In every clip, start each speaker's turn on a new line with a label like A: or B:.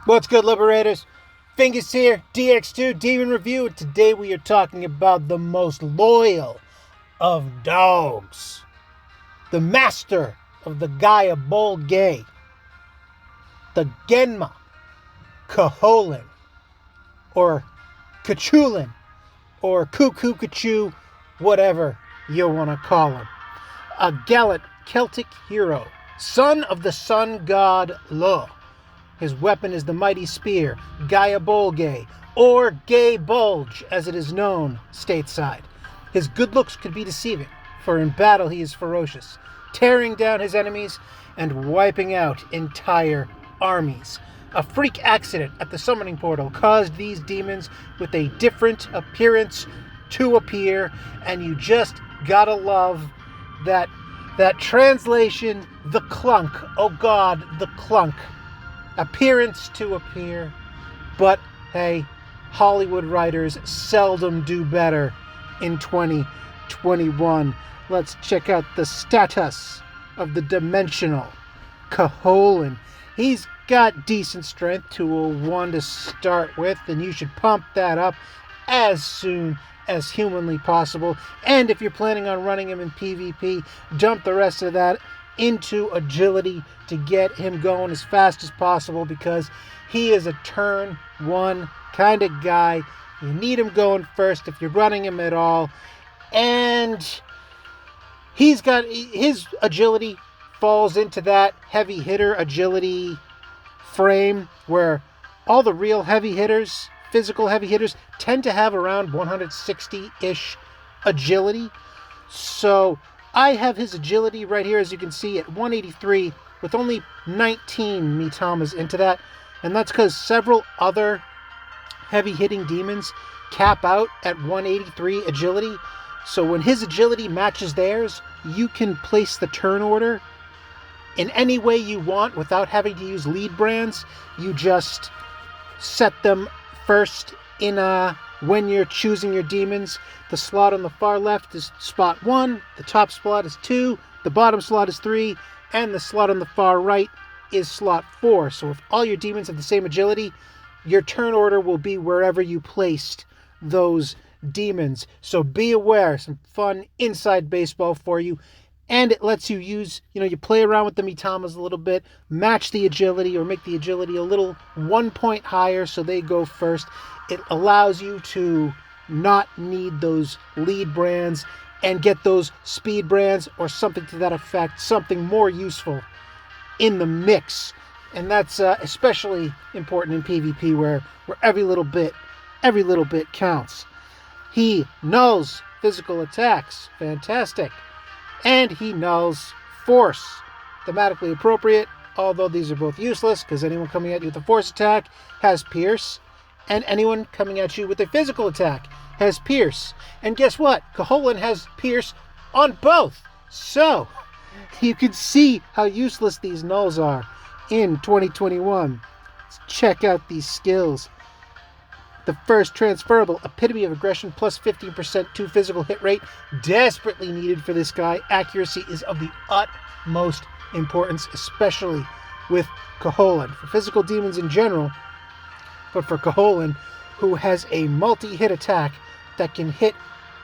A: What's good, Liberators? Fingers here, DX2 Demon Review, and today we are talking about the most loyal of dogs. The master of the Gaia Bull Gay. The Genma Chulainn, or Chulainn, or Cuckoo Kachu, whatever you want to call him. A gallant Celtic hero, son of the sun god Lo. His weapon is the mighty spear, Gaia Bolgay, or Gay Bulge, as it is known stateside. His good looks could be deceiving, for in battle he is ferocious, tearing down his enemies and wiping out entire armies. A freak accident at the summoning portal caused these demons with a different appearance to appear, and you just gotta love that translation, the clunk. Oh God, the clunk. Appearance to appear, but hey, Hollywood writers seldom do better in 2021. Let's check out the status of the dimensional Chulainn. He's got decent strength to a 1 to start with, and you should pump that up as soon as humanly possible. And if you're planning on running him in PvP, dump the rest of that into agility to get him going as fast as possible, because he is a turn 1 kind of guy. You need him going first if you're running him at all. And he's got his agility falls into that heavy hitter agility frame where all the real heavy hitters, physical heavy hitters, tend to have around 160-ish agility. So I have his agility right here, as you can see, at 183, with only 19 Mitamas into that. And that's because several other heavy-hitting demons cap out at 183 agility. So when his agility matches theirs, you can place the turn order in any way you want without having to use lead brands. You just set them first in when you're choosing your demons. The slot on the far left is spot 1, the top slot is 2, the bottom slot is 3, and the slot on the far right is slot 4. So if all your demons have the same agility, your turn order will be wherever you placed those demons. So be aware, some fun inside baseball for you. And it lets you use, you play around with the Mitamas a little bit, match the agility or make the agility a little 1 point higher so they go first. It allows you to not need those lead brands and get those speed brands or something to that effect, something more useful in the mix. And that's especially important in PvP where every little bit counts. He nulls physical attacks. Fantastic. And he nulls force. Thematically appropriate, although these are both useless because anyone coming at you with a force attack has pierce, and anyone coming at you with a physical attack has pierce. And guess what? Chulainn has pierce on both. So you can see how useless these nulls are in 2021. Let's check out these skills. The first, transferable, epitome of aggression, plus 15% to physical hit rate. Desperately needed for this guy. Accuracy is of the utmost importance, especially with Chulainn. For physical demons in general, but for Chulainn, who has a multi-hit attack that can hit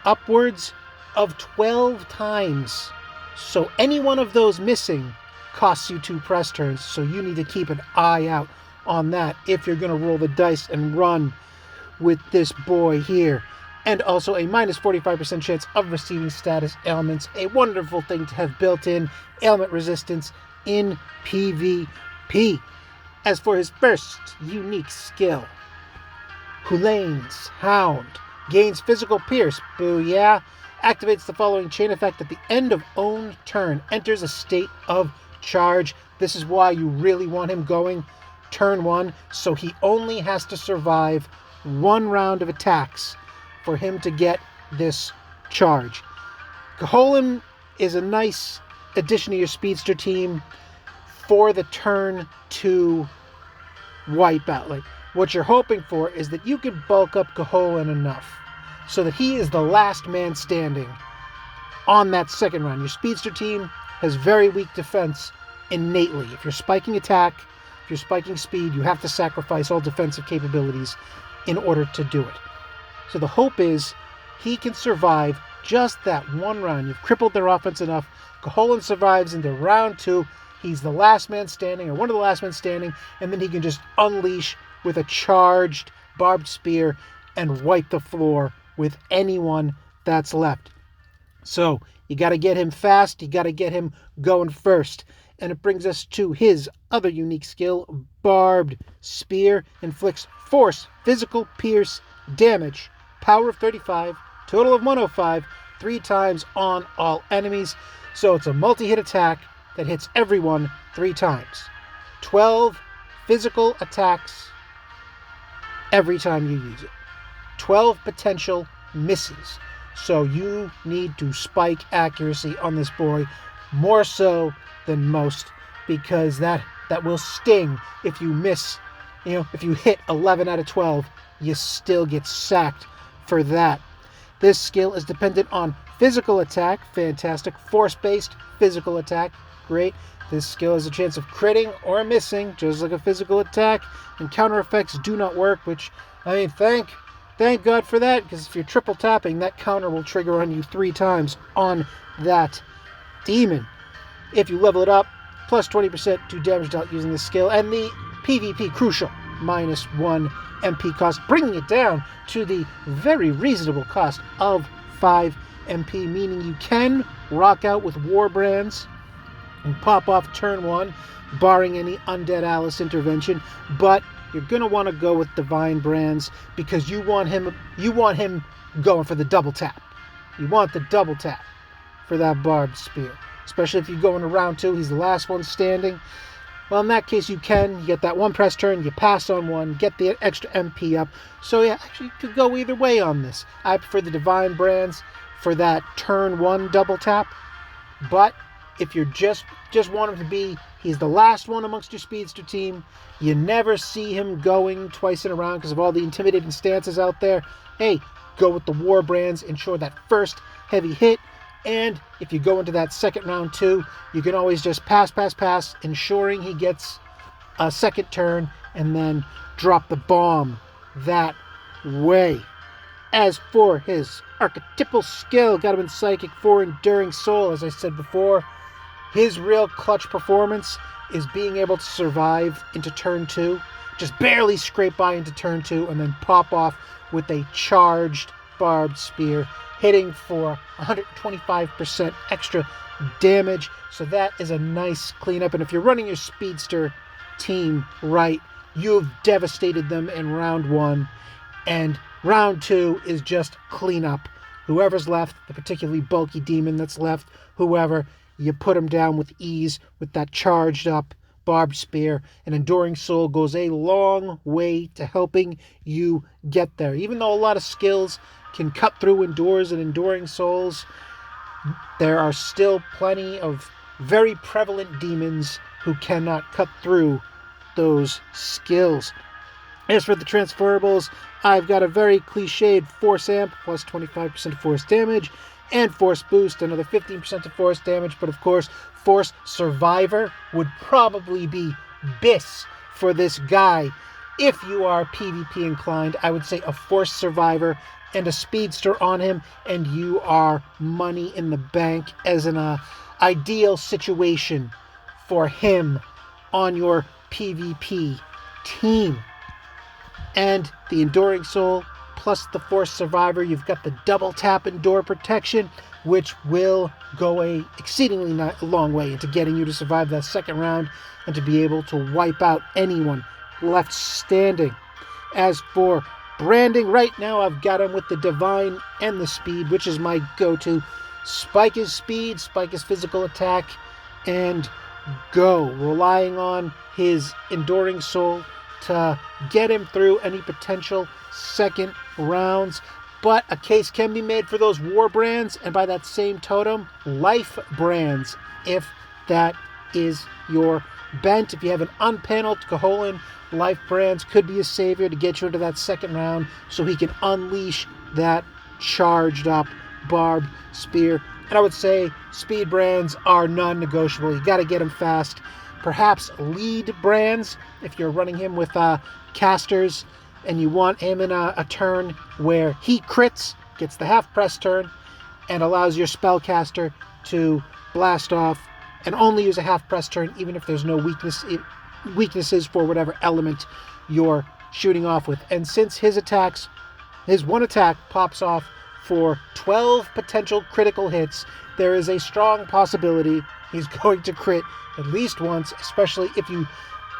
A: upwards of 12 times. So any one of those missing costs you 2 press turns, so you need to keep an eye out on that if you're going to roll the dice and run with this boy here. And also a minus 45% chance of receiving status ailments, a wonderful thing to have built in ailment resistance in PvP. As for his first unique skill, Chulainn's Hound gains physical pierce, booyah, activates the following chain effect at the end of own turn, enters a state of charge. This is why you really want him going turn 1, so he only has to survive 1 round of attacks for him to get this charge. Chulainn is a nice addition to your speedster team for the turn 2 wipeout. Like, what you're hoping for is that you can bulk up Chulainn enough so that he is the last man standing on that second round. Your speedster team has very weak defense innately. If you're spiking attack, If you're spiking speed, you have to sacrifice all defensive capabilities in order to do it. So the hope is he can survive just that one round. You've crippled their offense enough. Chulainn survives into round 2. He's the last man standing, or one of the last men standing, and then he can just unleash with a charged barbed spear and wipe the floor with anyone that's left. So you got to get him fast. You got to get him going first. And it brings us to his other unique skill, Barbed Spear. Inflicts force, physical, pierce, damage, power of 35, total of 105, 3 times on all enemies. So it's a multi-hit attack that hits everyone 3 times. 12 physical attacks every time you use it. 12 potential misses. So you need to spike accuracy on this boy more so than most, because that will sting if you miss. If you hit 11 out of 12, you still get sacked for that. This skill is dependent on physical attack. Fantastic. Force-based physical attack. Great. This skill has a chance of critting or missing, just like a physical attack. And counter effects do not work, which, thank God for that, because if you're triple tapping, that counter will trigger on you 3 times on that demon. If you level it up, plus 20% to damage dealt using this skill. And the PvP crucial, -1 MP cost, bringing it down to the very reasonable cost of 5 MP, meaning you can rock out with War Brands and pop off turn 1, barring any Undead Alice intervention, but you're going to want to go with Divine Brands because you want him going for the double tap. You want the double tap for that Barbed Spear, especially if you go into round 2, he's the last one standing. Well, in that case, you get that 1 press turn, you pass on 1, get the extra MP up. So yeah, actually, you could go either way on this. I prefer the Divine Brands for that turn 1 double tap, but if you're just want him to be, he's the last one amongst your speedster team, you never see him going twice in a round because of all the intimidating stances out there, hey, go with the War Brands, ensure that first heavy hit. And if you go into that second round too, you can always just pass, ensuring he gets a second turn, and then drop the bomb that way. As for his archetypal skill, got him in Psychic for Enduring Soul, as I said before. His real clutch performance is being able to survive into turn 2, just barely scrape by into turn 2, and then pop off with a charged Barbed Spear, hitting for 125% extra damage. So that is a nice cleanup. And if you're running your speedster team right, you've devastated them in round 1. And round 2 is just cleanup. Whoever's left, the particularly bulky demon that's left, whoever, you put him down with ease with that charged up Barbed Spear. And Enduring Soul goes a long way to helping you get there. Even though a lot of skills can cut through Endures and Enduring Souls, there are still plenty of very prevalent demons who cannot cut through those skills. As for the transferables, I've got a very cliched Force Amp, plus 25% force damage, and Force Boost, another 15% of force damage, but of course, Force Survivor would probably be BIS for this guy. If you are PvP inclined, I would say a Force Survivor and a Speedster on him, and you are money in the bank as an ideal situation for him on your PvP team. And the Enduring Soul plus the Force Survivor, you've got the double tap Endure protection, which will go a exceedingly long way into getting you to survive that second round and to be able to wipe out anyone left standing. As for branding, right now I've got him with the Divine and the Speed, which is my go-to. Spike his speed, spike his physical attack, and go. Relying on his Enduring Soul to get him through any potential second rounds. But a case can be made for those War Brands, and by that same totem, Life Brands, if that is your bent. If you have an unpaneled Chulainn, Life Brands could be a savior to get you into that second round so he can unleash that charged up Barbed Spear. And I would say Speed Brands are non-negotiable. You got to get them fast perhaps lead brands. If you're running him with casters and you want him in a turn where he crits, gets the half press turn, and allows your spellcaster to blast off and only use a half press turn, even if there's no weaknesses for whatever element you're shooting off with. And since his one attack pops off for 12 potential critical hits, there is a strong possibility he's going to crit at least once, especially if you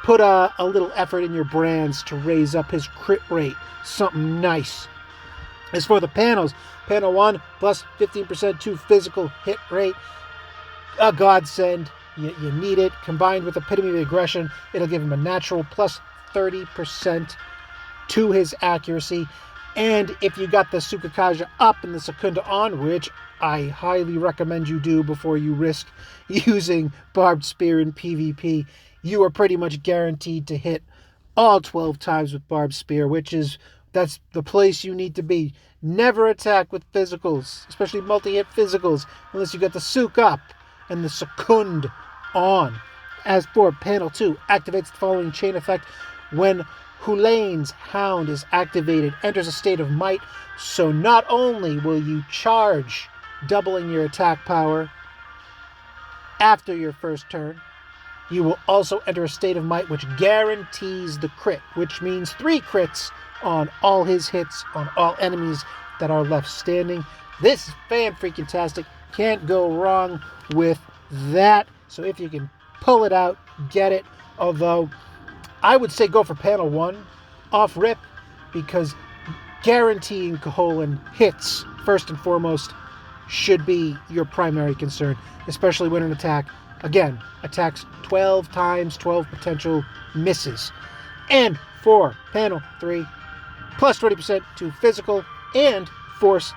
A: put a little effort in your brands to raise up his crit rate. Something nice. As for the panels, panel 1 plus 15% to physical hit rate. A godsend. You need it. Combined with Epitome of Aggression, it'll give him a natural plus 30% to his accuracy. And if you got the Tsukakaja up and the Secunda on, which I highly recommend you do before you risk using Barbed Spear in PvP, you are pretty much guaranteed to hit all 12 times with Barbed Spear, that's the place you need to be. Never attack with physicals, especially multi-hit physicals, unless you got the Tsuk up and the Secund on. As for panel 2, activates the following chain effect when Chulainn's Hound is activated, enters a state of might, so not only will you charge, doubling your attack power after your first turn, you will also enter a state of might which guarantees the crit, which means 3 crits on all his hits on all enemies that are left standing. This is fan-freaking-tastic. Can't go wrong with that. So if you can pull it out, get it. Although, I would say go for panel 1 off rip, because guaranteeing Chulainn hits, first and foremost, should be your primary concern, especially when an attack, again, attacks 12 times, 12 potential misses. And for panel 3, plus 20% to physical and force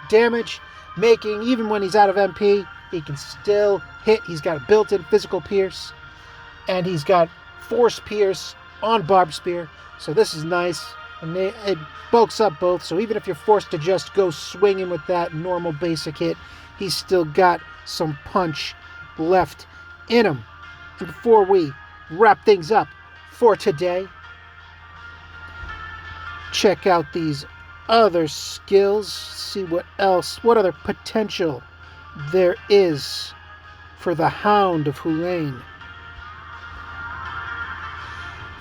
A: damage, making, even when he's out of MP, he can still hit. He's got a built-in physical pierce, and he's got force pierce on Barbed Spear, so this is nice, and it bulks up both, so even if you're forced to just go swinging with that normal basic hit, he's still got some punch left in him. And before we wrap things up for today, check out these other skills, see what other potential there is for the Hound of Chulainn.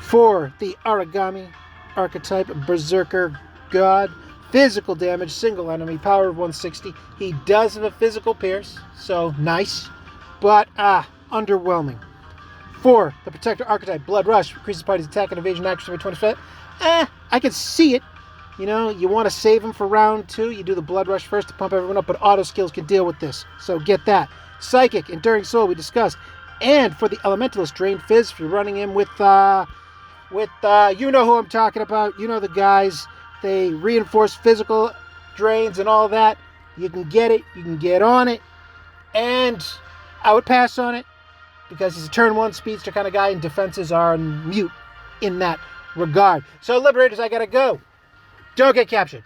A: For the Origami archetype, Berserker God, physical damage, single enemy, power of 160. He does have a physical pierce, so nice, but underwhelming. For the Protector archetype, Blood Rush, increases party's attack and evasion accuracy by 20%. I can see it. You know, you want to save him for round 2. You do the Blood Rush first to pump everyone up, but auto skills can deal with this, so get that. Psychic, Enduring Soul, we discussed. And for the Elementalist, Drained Fizz, if you're running him with you know who I'm talking about, you know the guys, they reinforce physical drains and all that. You can get it, you can get on it, and I would pass on it because he's a turn 1 speedster kind of guy, and defenses are mute in that regard. So Liberators, I gotta go. Don't get captured.